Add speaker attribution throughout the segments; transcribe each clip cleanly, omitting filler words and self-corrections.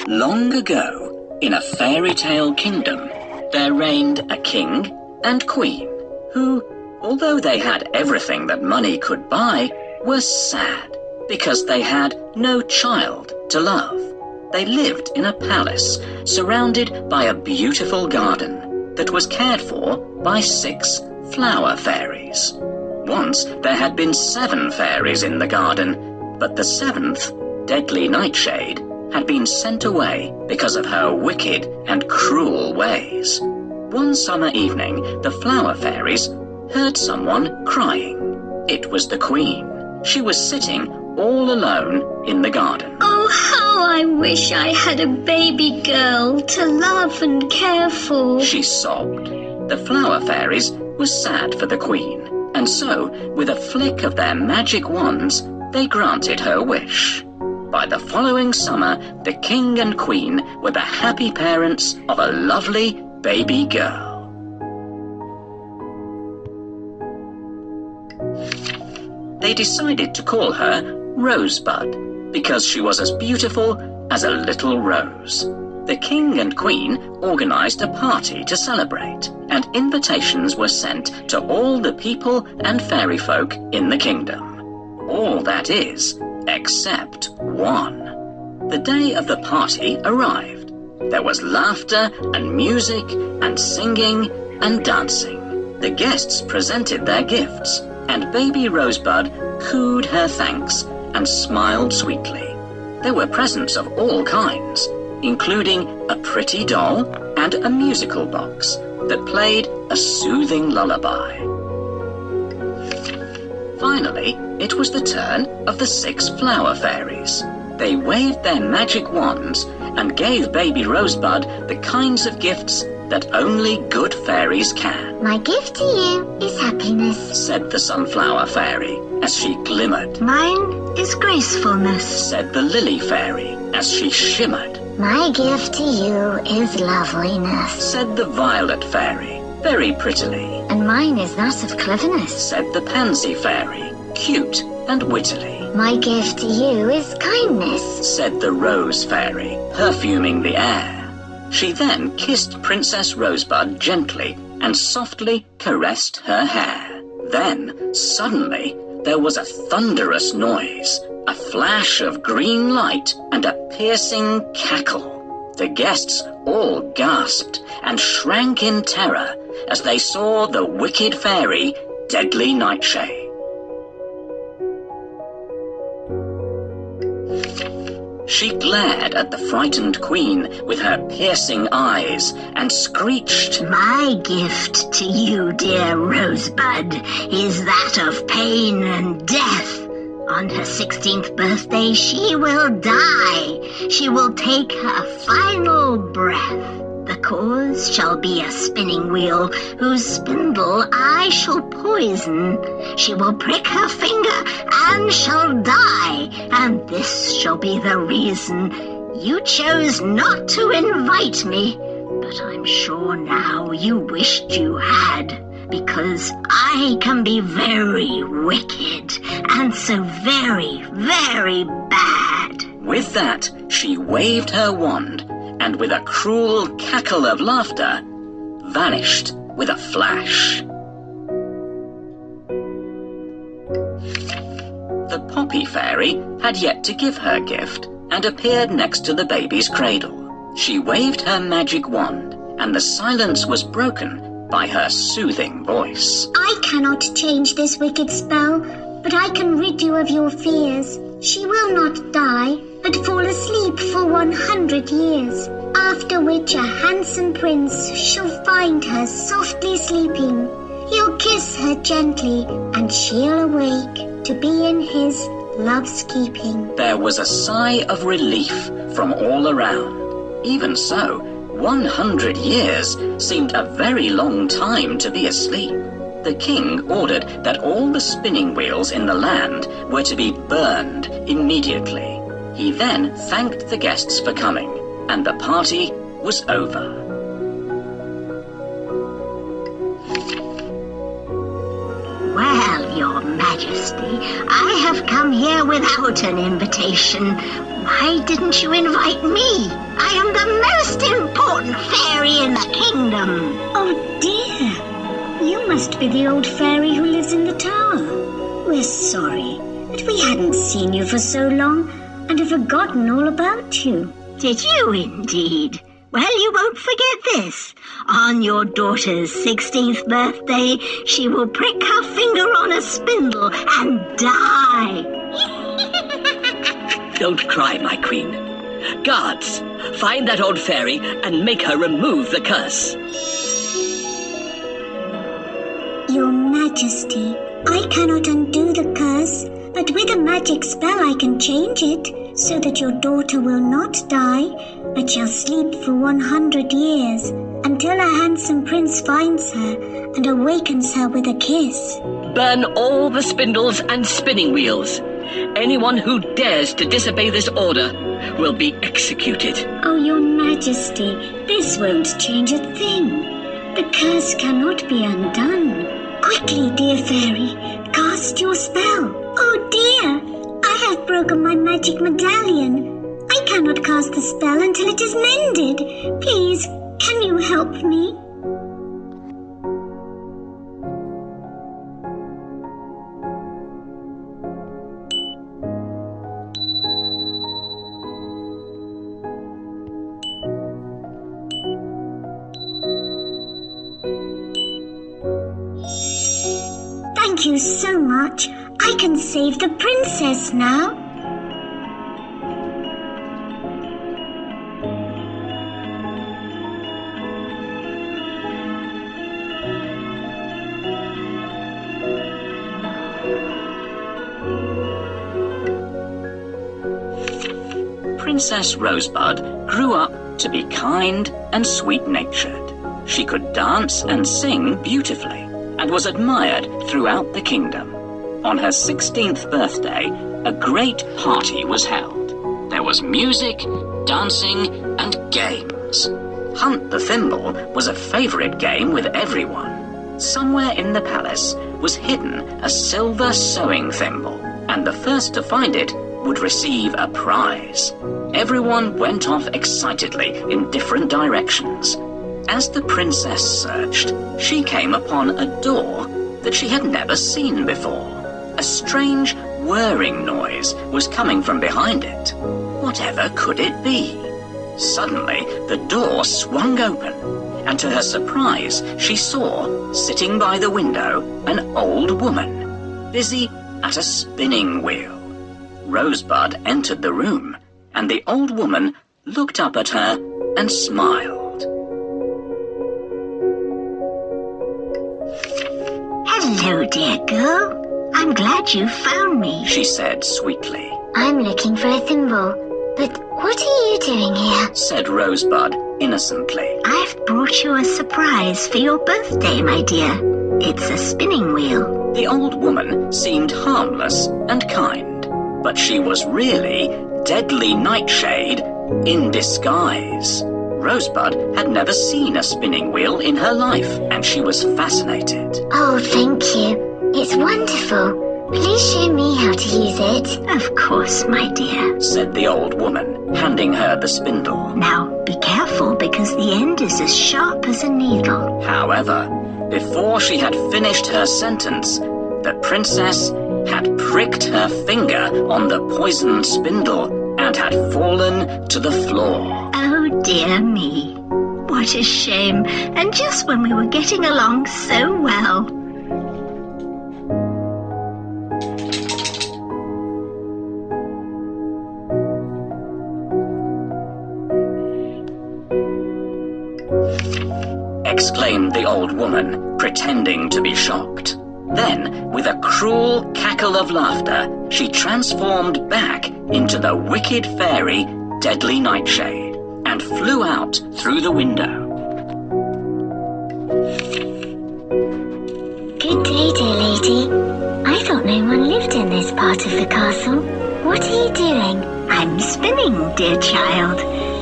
Speaker 1: Long ago, in a fairy tale kingdom, there reigned a king and queen who, although they had everything that money could buy, were sad because they had no child to love. They lived in a palace surrounded by a beautiful garden that was cared for by 6 flower fairies. Once there had been 7 fairies in the garden, but the 7th, Deadly Nightshade, had been sent away because of her wicked and cruel ways. One summer evening, the flower fairies heard someone crying. It was the queen. She was sitting all alone in the garden.
Speaker 2: Oh, how I wish I had a baby girl to love and care for,
Speaker 1: she sobbed. The flower fairies were sad for the queen, and so, with a flick of their magic wands, they granted her wish. By the following summer, the king and queen were the happy parents of a lovely baby girl. They decided to call her Rosebud because she was as beautiful as a little rose. The king and queen organized a party to celebrate, and invitations were sent to all the people and fairy folk in the kingdom. All that is, except one. The day of the party arrived. There was laughter and music and singing and dancing. The guests presented their gifts, and baby Rosebud cooed her thanks and smiled sweetly. There were presents of all kinds, including a pretty doll and a musical box that played a soothing lullaby. Finally, it was the turn of the 6 flower fairies. They waved their magic wands and gave baby Rosebud the kinds of gifts that only good fairies can.
Speaker 3: My gift to you is happiness,
Speaker 1: said the sunflower fairy as she glimmered.
Speaker 2: Mine is gracefulness,
Speaker 1: said the lily fairy as she shimmered.
Speaker 3: My gift to you is loveliness,
Speaker 1: said the violet fairy very prettily.
Speaker 3: And mine is that of cleverness,
Speaker 1: said the pansy fairy, cute and wittily.
Speaker 3: My gift to you is kindness,
Speaker 1: said the rose fairy, perfuming the air. She then kissed Princess Rosebud gently and softly caressed her hair. Then, suddenly, there was a thunderous noise, a flash of green light, and a piercing cackle. The guests all gasped and shrank in terror as they saw the wicked fairy, Deadly Nightshade. She glared at the frightened queen with her piercing eyes and screeched,
Speaker 2: My gift to you, dear Rosebud, is that of pain and death. On her 16th birthday, she will die. She will take her final breath. The cause shall be a spinning wheel, whose spindle I shall poison. She will prick her finger and shall die, and this shall be the reason you chose not to invite me. But I'm sure now you wished you had, because I can be very wicked and so very, very bad.
Speaker 1: With that, she waved her wand, and with a cruel cackle of laughter, vanished with a flash. The poppy fairy had yet to give her gift and appeared next to the baby's cradle. She waved her magic wand, and the silence was broken by her soothing voice.
Speaker 3: I cannot change this wicked spell, but I can rid you of your fears. She will not die, but fall asleep for 100 years, after which a handsome prince shall find her softly sleeping. He'll kiss her gently, and she'll awake to be in his love's keeping.
Speaker 1: There was a sigh of relief from all around. Even so, 100 years seemed a very long time to be asleep. The king ordered that all the spinning wheels in the land were to be burned immediately. He then thanked the guests for coming, and the party was over.
Speaker 2: Well, Your Majesty, I have come here without an invitation. Why didn't you invite me? I am the most important fairy in the kingdom.
Speaker 3: Oh dear, you must be the old fairy who lives in the tower. We're sorry, but we hadn't seen you for so long and have forgotten all about you.
Speaker 2: Did you indeed? Well, you won't forget this. On your daughter's 16th birthday, she will prick her finger on a spindle and die.
Speaker 4: Don't cry, my queen. Guards, find that old fairy and make her remove the curse.
Speaker 3: Your Majesty, I cannot undo the curse, but with a magic spell I can change it, so that your daughter will not die, but shall sleep for 100 years, until a handsome prince finds her and awakens her with a kiss.
Speaker 4: Burn all the spindles and spinning wheels. Anyone who dares to disobey this order will be executed.
Speaker 3: Oh, your Majesty, this won't change a thing. The curse cannot be undone. Quickly, dear fairy, cast your spell. Oh dear, I have broken my magic medallion. I cannot cast the spell until it is mended. Please, can you help me? Thank you so much. I can save the princess now.
Speaker 1: Princess Rosebud grew up to be kind and sweet-natured. She could dance and sing beautifully and was admired throughout the kingdom. On her 16th birthday, a great party was held. There was music, dancing, and games. Hunt the Thimble was a favorite game with everyone. Somewhere in the palace was hidden a silver sewing thimble, and the first to find it would receive a prize. Everyone went off excitedly in different directions. As the princess searched, she came upon a door that she had never seen before. A strange whirring noise was coming from behind it. Whatever could it be? Suddenly, the door swung open, and to her surprise, she saw, sitting by the window, an old woman, busy at a spinning wheel. Rosebud entered the room, and the old woman looked up at her and smiled.
Speaker 2: Hello, dear girl. I'm glad you found me,
Speaker 1: She said sweetly.
Speaker 3: I'm looking for a thimble, but what are you doing here?
Speaker 1: Said Rosebud innocently.
Speaker 2: I've brought you a surprise for your birthday, my dear. It's a spinning wheel.
Speaker 1: The old woman seemed harmless and kind, but she was really Deadly Nightshade in disguise. Rosebud had never seen a spinning wheel in her life, and she was fascinated.
Speaker 3: Oh, thank you. It's wonderful. Please show me how to use it.
Speaker 2: Of course, my dear.
Speaker 1: Said the old woman, handing her the spindle.
Speaker 2: Now, be careful because the end is as sharp as a needle.
Speaker 1: However, before she had finished her sentence, the princess had pricked her finger on the poisoned spindle and had fallen to the floor.
Speaker 2: Oh, dear me. What a shame. And just when we were getting along so well.
Speaker 1: Exclaimed the old woman, pretending to be shocked. Then, with a cruel cackle of laughter, she transformed back into the wicked fairy Deadly Nightshade and flew out through the window.
Speaker 3: Good day, dear lady. I thought no one lived in this part of the castle. What are you doing?
Speaker 2: I'm spinning, dear child.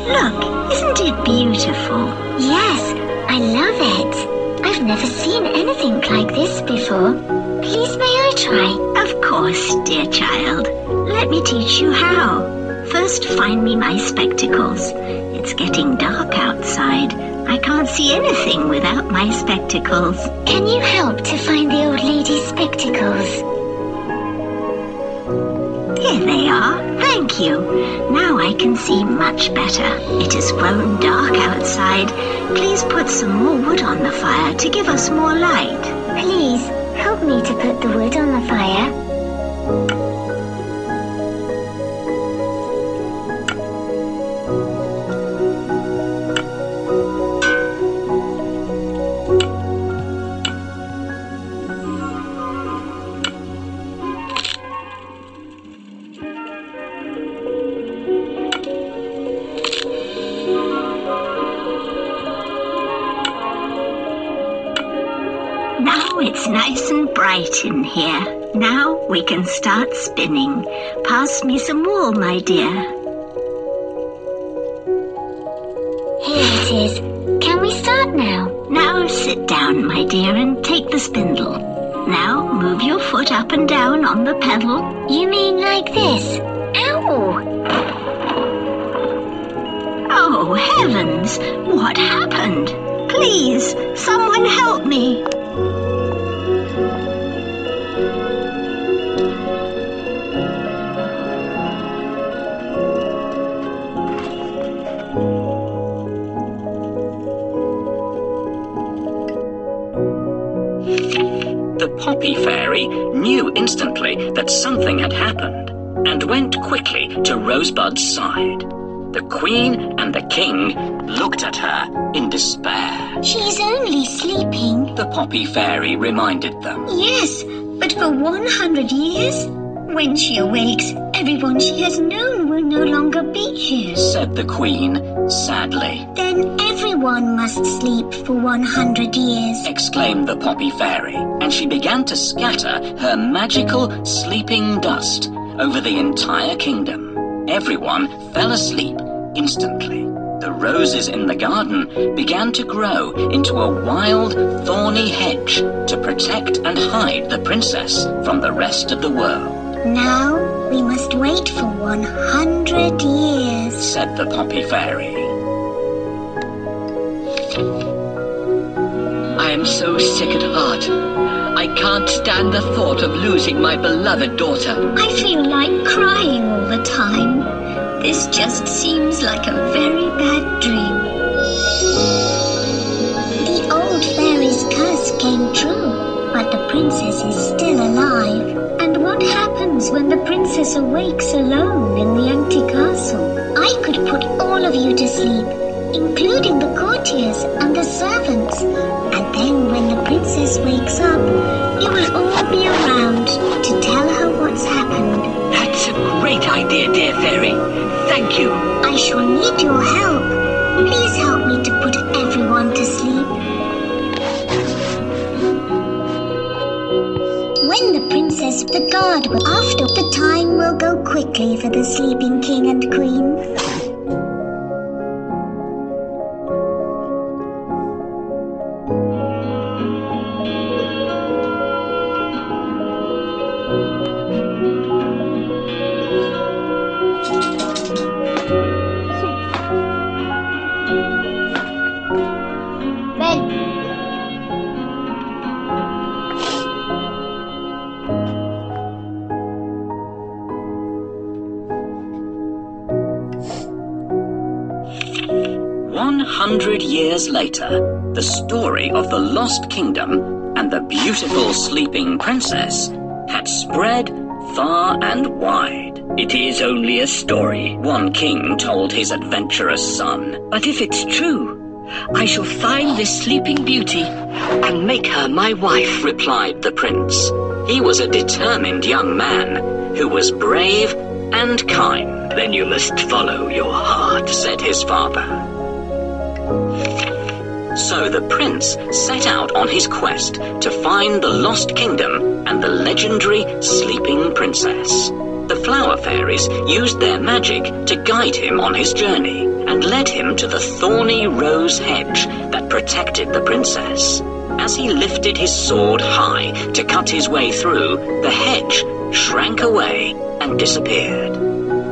Speaker 2: Look, isn't it beautiful?
Speaker 3: Yes, I love it. I've never seen anything like this before. Please may I try?
Speaker 2: Of course, dear child. Let me teach you how. First, find me my spectacles. It's getting dark outside. I can't see anything without my spectacles.
Speaker 3: Can you help to find the old lady's spectacles?
Speaker 2: Here they are. Thank you. Now I can see much better. It has grown dark outside. Please put some more wood on the fire to give us more light.
Speaker 3: Please, help me to put the wood on the fire.
Speaker 2: Now it's nice and bright in here. Now we can start spinning. Pass me some wool, my dear.
Speaker 3: Here it is. Can we start now?
Speaker 2: Now sit down, my dear, and take the spindle. Now move your foot up and down on the pedal.
Speaker 3: You mean like this? Ow!
Speaker 2: Oh, heavens! What happened? Please, someone help me.
Speaker 1: The Poppy Fairy knew instantly that something had happened and went quickly to Rosebud's side. The Queen and the King looked at her in despair.
Speaker 3: She's only sleeping.
Speaker 1: The Poppy Fairy reminded them.
Speaker 3: Yes, but for 100 years? When she awakes, everyone she has known will no longer be here.
Speaker 1: Said the Queen sadly.
Speaker 3: Then everyone must sleep for 100 years.
Speaker 1: Exclaimed the Poppy Fairy, and she began to scatter her magical sleeping dust over the entire kingdom. Everyone fell asleep instantly. The roses in the garden began to grow into a wild, thorny hedge to protect and hide the princess from the rest of the world.
Speaker 3: Now we must wait for 100 years,
Speaker 1: said the Poppy Fairy.
Speaker 4: I am so sick at heart. I can't stand the thought of losing my beloved daughter.
Speaker 3: I feel like crying all the time. This just seems like a very bad dream. The old fairy's curse came true, but the princess is still alive. And what happens when the princess awakes alone in the empty castle? I could put all of you to sleep, including the courtiers and the servants. And then when the princess wakes up, you will all be around to tell her what's happened.
Speaker 4: That's a great idea, dear fairy. Thank you.
Speaker 3: I shall need your help. Please help me to put everyone to sleep. When the princess, the guard will after the time will go quickly for the sleeping king and queen. Bed.
Speaker 1: 100 years later, the story of the Lost Kingdom and the beautiful sleeping princess had spread far and wide.
Speaker 4: It is only a story,
Speaker 1: One king told his adventurous son.
Speaker 4: but if it's true, I shall find this sleeping beauty and make her my wife.
Speaker 1: Replied the prince. He was a determined young man who was brave and kind.
Speaker 4: Then you must follow your heart.
Speaker 1: Said his father. So the prince set out on his quest to find the Lost Kingdom and the legendary sleeping princess. The flower fairies used their magic to guide him on his journey and led him to the thorny rose hedge that protected the princess. As he lifted his sword high to cut his way through, the hedge shrank away and disappeared.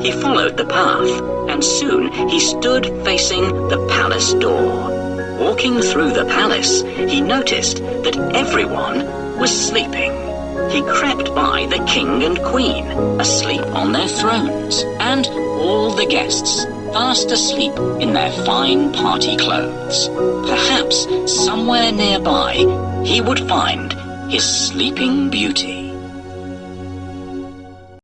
Speaker 1: He followed the path, and soon he stood facing the palace door. Walking through the palace, he noticed that everyone was sleeping. He crept by the king and queen, asleep on their thrones, and all the guests, fast asleep in their fine party clothes. Perhaps somewhere nearby he would find his sleeping beauty.